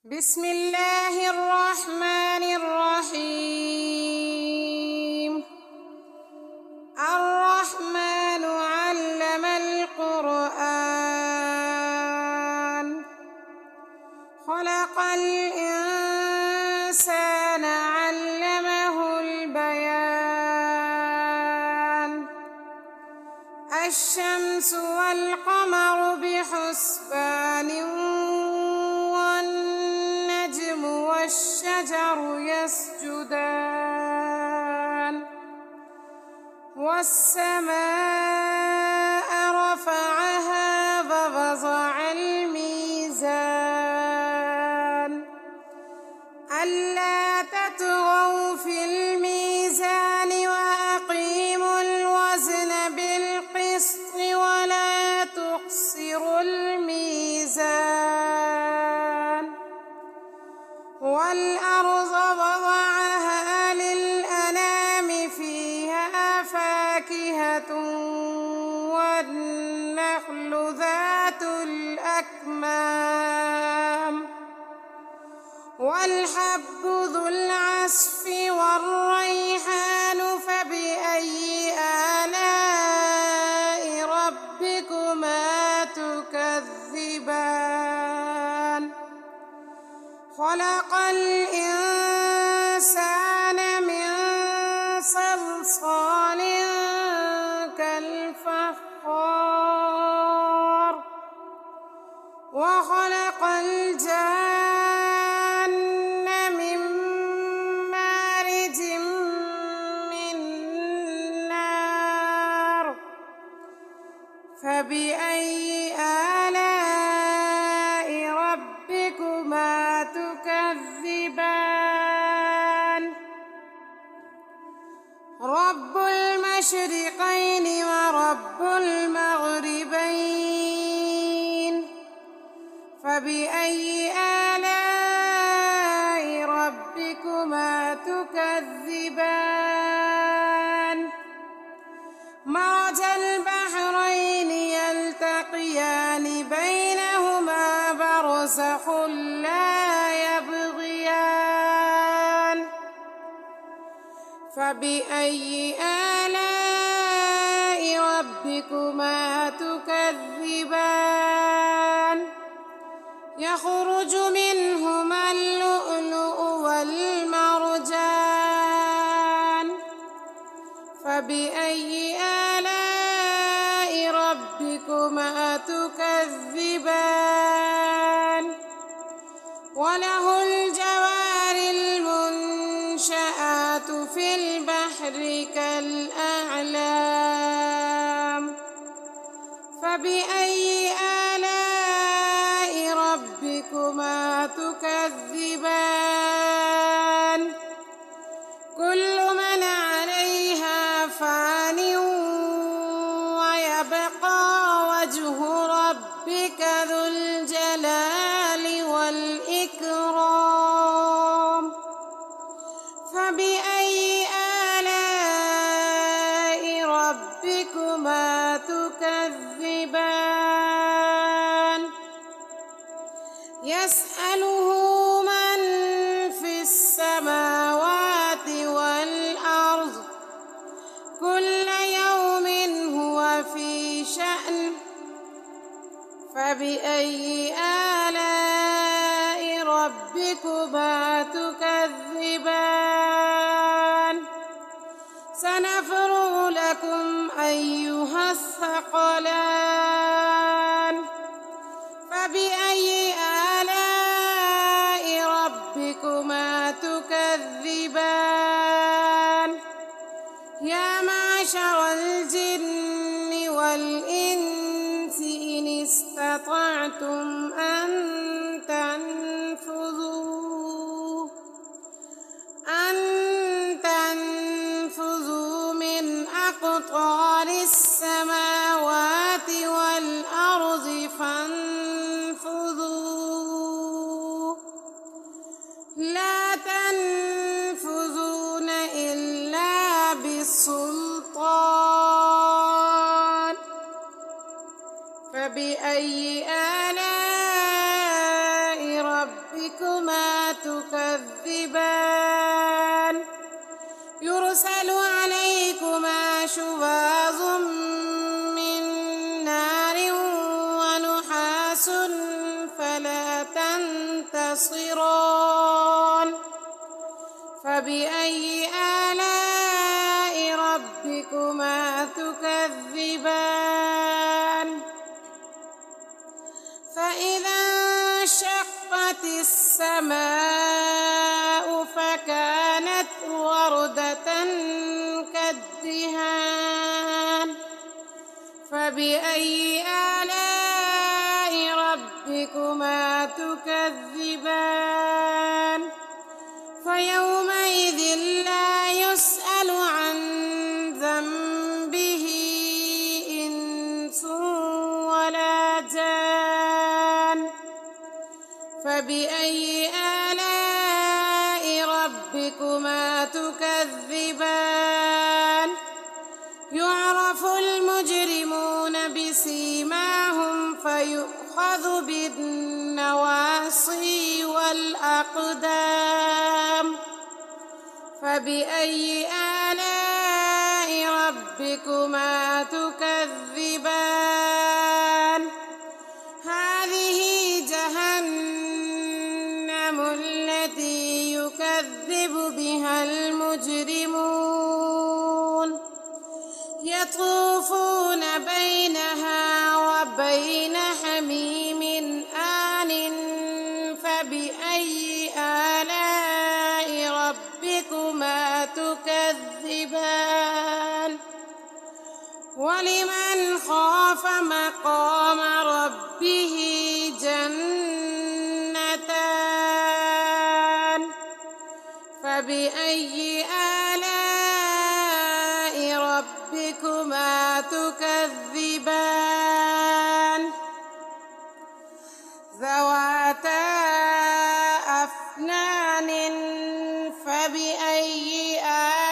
بسم الله الرحمن الرحيم. الرحمن علم القرآن، خلق الإنسان علمه البيان. الشمس والقمر بحسبان، والنجم والشجر يسجدان. والسماء رفعها ووضع الميزان، ألا تطغوا في الميزان وأقيموا الوزن بالقسط ولا تخسروا الميزان. والأرض وضعها للأنام، فيها فاكهة والنخل ذات الأكمام، والحب ذو العصف والريحان. فبأي آلاء ربكما تكذبان؟ خلق الإنسان من صلصال كالفخار، وخلق الجن من مارج من نار. فبأي آلاء ربكما تكذبان؟ رب المشرقين ورب المغربين. فبأي آلاء ربكما تكذبان؟ مرج البحرين يلتقيان، بينهما برزخ لا يبغيان. فبأي آلاء ربكما تكذبان؟ يخرج منهما اللؤلؤ والمرجان. فبأي آلاء ربكما تكذبان؟ وله الجوار المنشآت في البحر كالأعلام. فبأي آلاء ربكما تكذبان؟ كل من عليها فان، ويبقى وجه ربك ذو الجلال والإكرام. فبأي آلاء ربكما تكذبان؟ يسأله من في السماوات والأرض، كل يوم هو في شأن. فبأي آلاء ربكما تكذبان؟ سنفرغ لكم أيها الثقلان. فبأي آلاء ربكما تكذبان؟ يا معشر الجن والإنس، إن استطعتم أن تنفذوا من أقطار السماوات والأرض فانفذوا، لا تنفذون إلا بسلطان. فبأي آلاء ربكما ينتصران فبأي آلاء ربكما تكذبان فإذا انشقت السماء فكانت وردة كالدهان فبأي آلاء ربكما تكذبان فيومئذ لا يسأل عن ذنبه إنس ولا جان فبأي آلاء ربكما تكذبان يعرف المجرمون بسيماهم فيؤخذ بالنواصي والأقدام فبأي آلاء ربكما تكذبان هذه جهنم التي يكذب بها المجرمون يطوفون بينها وبين حميم آن فبأي آلاء ربكما تكذبان ولمن خاف مقام ربه جنتان فبأي آلاء ربكما تكذبان ذواتا أفنان فبأي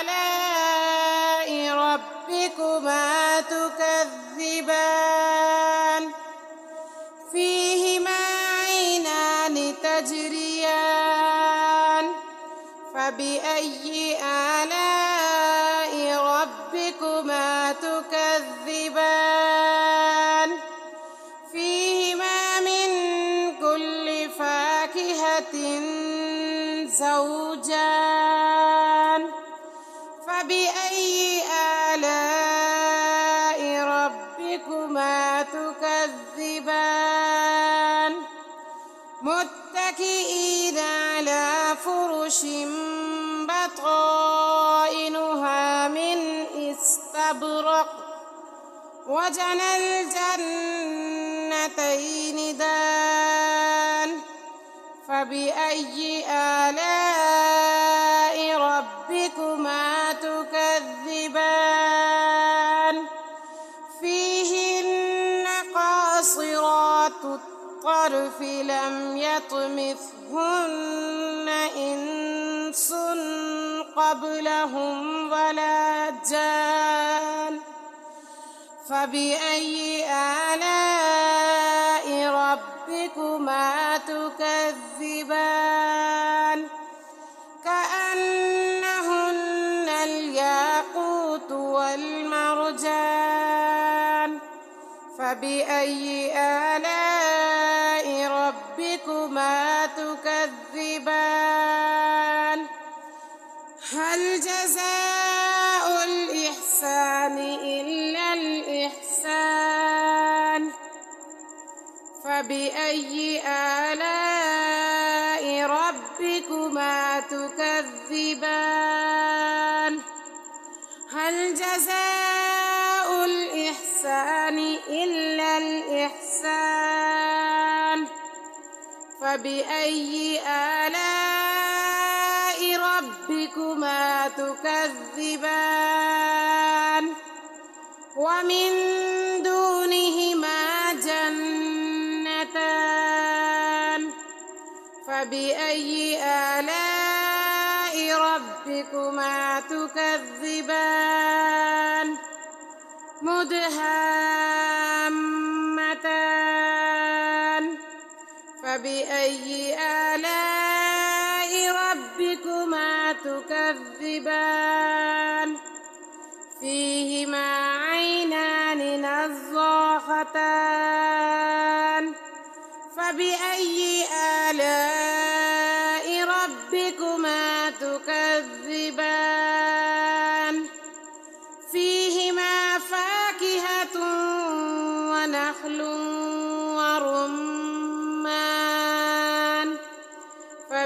آلاء ربكما تكذبان فيهما عينان تجريان فبأي آلاء ربكما تكذبان فيهما من كل فاكهة زوجان فبأي آلاء ربكما تكذبان متكئين على فرش بطائنها من استبرق وجنى الجنتين دان فبأي آلاء ربكما تكذبان فيهن قاصرات الطرف لم يطمثهن إنس قبلهم ولا جان فبأي آلاء ربكما تكذبان كأنهن الياقوت والمرجان فبأي آلاء ربكما تكذبان هل جزاء الإحسان إلا الإحسان فبأي آلاء ربكما تكذبان هل جزاء الإحسان إلا الإحسان فبأي آلاء ربكما تكذبان ومن دونهما جنتان فبأي آلاء ربكما تكذبان مدهامتان فبأي آلاء ربكما تكذبان فيهما عينان نضاختان فبأي آلاء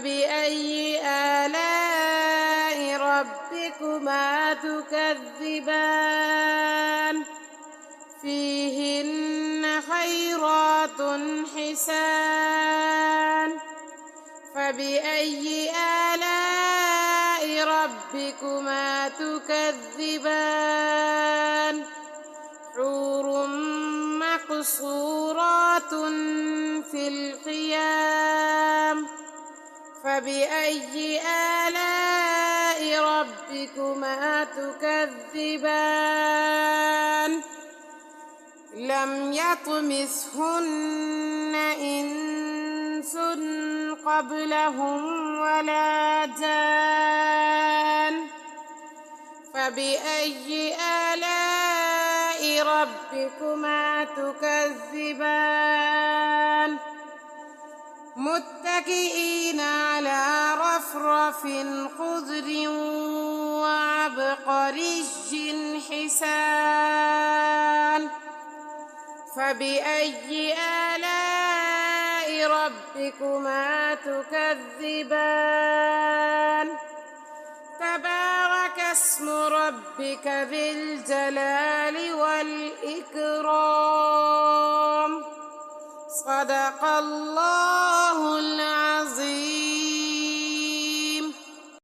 فبأي آلاء ربكما تكذبان فيهن خيرات حسان فبأي آلاء ربكما تكذبان حور مقصورات في الخيام فبأي آلاء ربكما تكذبان لم يطمثهن إنس قبلهم ولا جان فبأي آلاء ربكما تكذبان متكئين على رفرف خضر وعبقري حسان فبأي آلاء ربكما تكذبان تبارك اسم ربك ذي الجلال والإكرام صدق الله